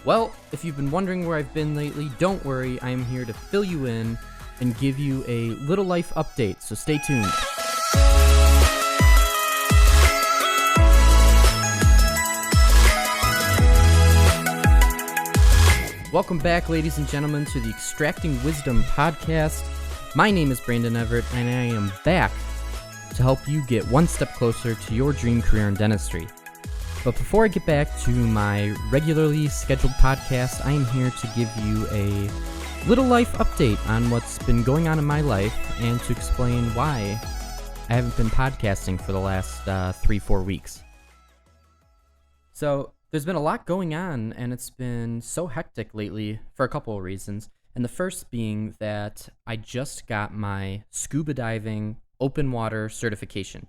Well, if you've been wondering where I've been lately, don't worry, I am here to fill you in and give you a little life update, so stay tuned. Welcome back, ladies and gentlemen, to the Extracting Wisdom podcast. My name is Brandon Evert, and I am back to help you get one step closer to your dream career in dentistry. But before I get back to my regularly scheduled podcast, I am here to give you a little life update on what's been going on in my life and to explain why I haven't been podcasting for the last 3-4 weeks. So, there's been a lot going on, and it's been so hectic lately for a couple of reasons. And the first being that I just got my scuba diving open water certification.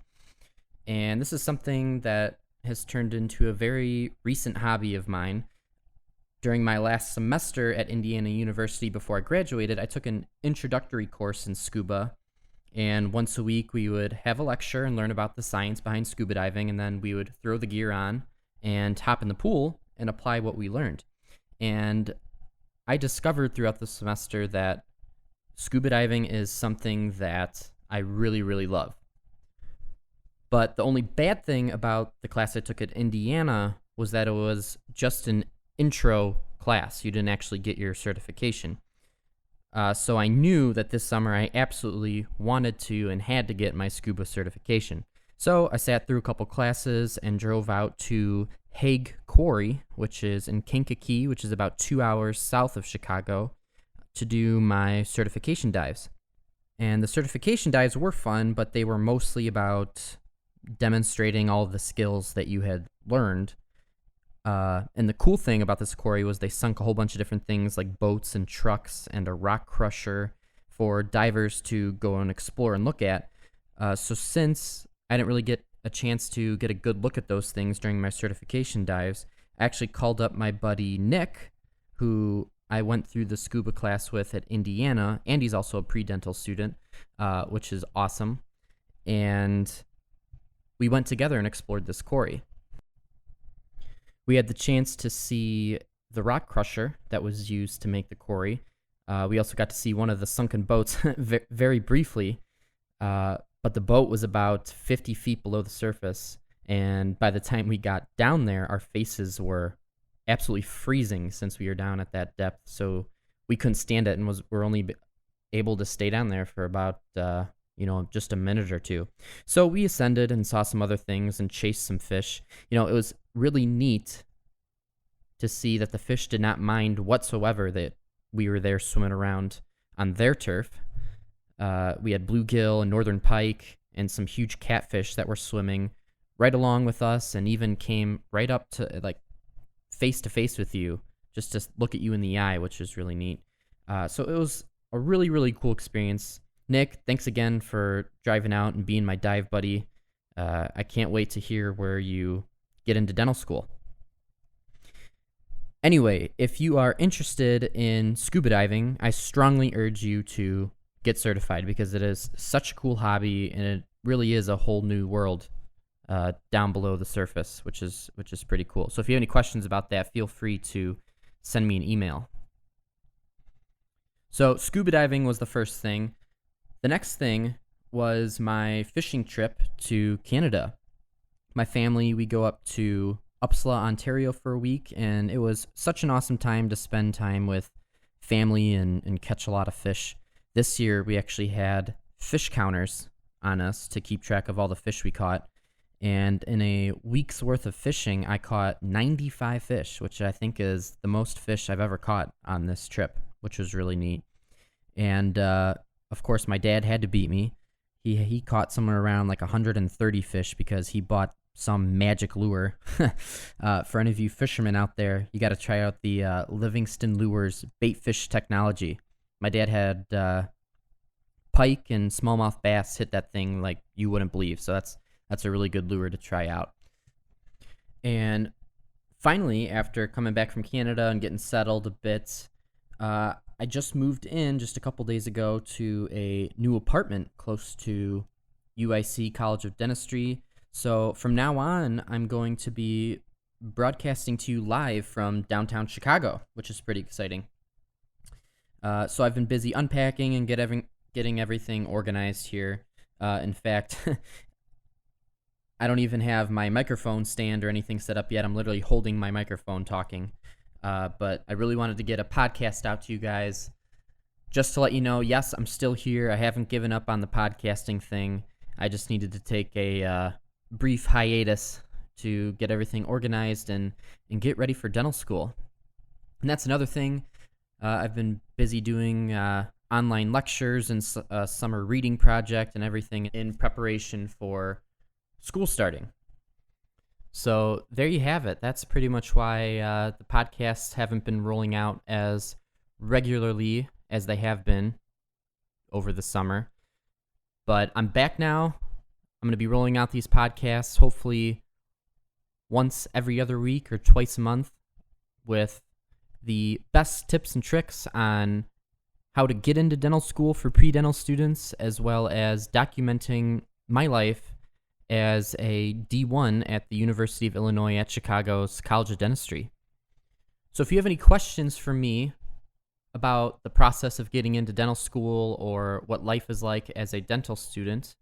And this is something that has turned into a very recent hobby of mine. During my last semester at Indiana University before I graduated, I took an introductory course in scuba. And once a week, we would have a lecture and learn about the science behind scuba diving, and then we would throw the gear on and hop in the pool and apply what we learned. And I discovered throughout the semester that scuba diving is something that I really, really love. But the only bad thing about the class I took at Indiana was that it was just an intro class. You didn't actually get your certification. So I knew that this summer I absolutely wanted to and had to get my scuba certification. So I sat through a couple classes and drove out to Hague Quarry, which is in Kankakee, which is about 2 hours south of Chicago, to do my certification dives. And the certification dives were fun, but they were mostly about demonstrating all of the skills that you had learned. And the cool thing about this quarry was they sunk a whole bunch of different things like boats and trucks and a rock crusher for divers to go and explore and look at. So since I didn't really get a chance to get a good look at those things during my certification dives, I actually called up my buddy Nick, who I went through the scuba class with at Indiana, and he's also a pre-dental student, which is awesome. And we went together and explored this quarry. We had the chance to see the rock crusher that was used to make the quarry. We also got to see one of the sunken boats very briefly, but the boat was about 50 feet below the surface, and by the time we got down there, our faces were absolutely freezing since we were down at that depth, so we couldn't stand it and were only able to stay down there for about just a minute or two. So we ascended and saw some other things and chased some fish. It was really neat to see that the fish did not mind whatsoever that we were there swimming around on their turf. We had bluegill and northern pike and some huge catfish that were swimming right along with us and even came right up to face to face with you just to look at you in the eye, which was really neat. So it was a really, really cool experience. Nick, thanks again for driving out and being my dive buddy. I can't wait to hear where you get into dental school. Anyway, if you are interested in scuba diving, I strongly urge you to get certified because it is such a cool hobby and it really is a whole new world down below the surface, which is pretty cool. So if you have any questions about that, feel free to send me an email. So scuba diving was the first thing. The next thing was my fishing trip to Canada. My family, we go up to Uppsala, Ontario for a week, and it was such an awesome time to spend time with family and catch a lot of fish. This year, we actually had fish counters on us to keep track of all the fish we caught, and in a week's worth of fishing, I caught 95 fish, which I think is the most fish I've ever caught on this trip, which was really neat. And of course, my dad had to beat me. He caught somewhere around 130 fish because he bought some magic lure. For any of you fishermen out there, you got to try out the Livingston Lures bait fish technology. My dad had pike and smallmouth bass hit that thing like you wouldn't believe. So that's a really good lure to try out. And finally, after coming back from Canada and getting settled a bit, I just moved in just a couple days ago to a new apartment close to UIC College of Dentistry. So from now on, I'm going to be broadcasting to you live from downtown Chicago, which is pretty exciting. So I've been busy unpacking and getting everything organized here. In fact, I don't even have my microphone stand or anything set up yet. I'm literally holding my microphone talking. But I really wanted to get a podcast out to you guys just to let you know, yes, I'm still here. I haven't given up on the podcasting thing. I just needed to take a brief hiatus to get everything organized and get ready for dental school. And that's another thing. I've been busy doing online lectures and a summer reading project and everything in preparation for school starting. So there you have it. That's pretty much why the podcasts haven't been rolling out as regularly as they have been over the summer. But I'm back now. I'm going to be rolling out these podcasts hopefully once every other week or twice a month with the best tips and tricks on how to get into dental school for pre-dental students, as well as documenting my life as a D1 at the University of Illinois at Chicago's College of Dentistry. So if you have any questions for me about the process of getting into dental school or what life is like as a dental student,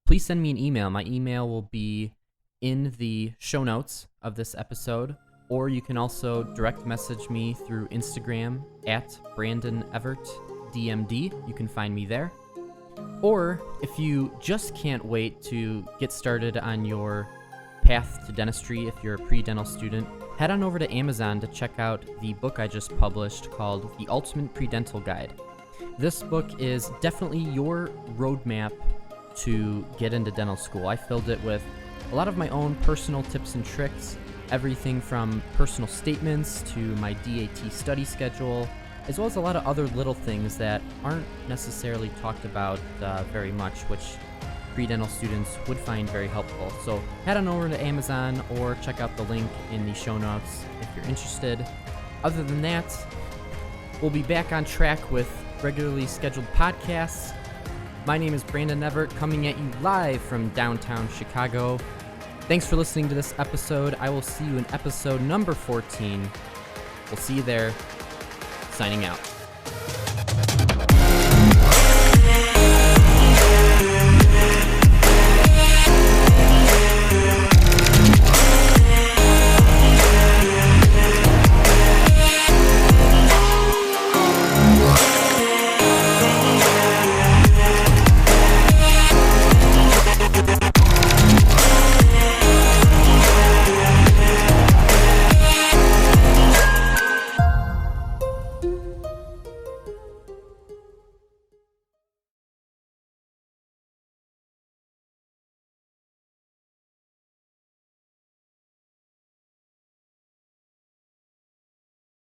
please send me an email. My email will be in the show notes of this episode, or you can also direct message me through Instagram at Brandon Evert DMD. You can find me there. Or if you just can't wait to get started on your path to dentistry, if you're a pre-dental student, head on over to Amazon to check out the book I just published called The Ultimate Pre-Dental Guide. This book is definitely your roadmap to get into dental school. I filled it with a lot of my own personal tips and tricks, everything from personal statements to my DAT study schedule, as well as a lot of other little things that aren't necessarily talked about very much, which pre-dental students would find very helpful. So head on over to Amazon or check out the link in the show notes if you're interested. Other than that, we'll be back on track with regularly scheduled podcasts. My name is Brandon Evert, coming at you live from downtown Chicago. Thanks for listening to this episode. I will see you in episode number 14. We'll see you there. Signing out.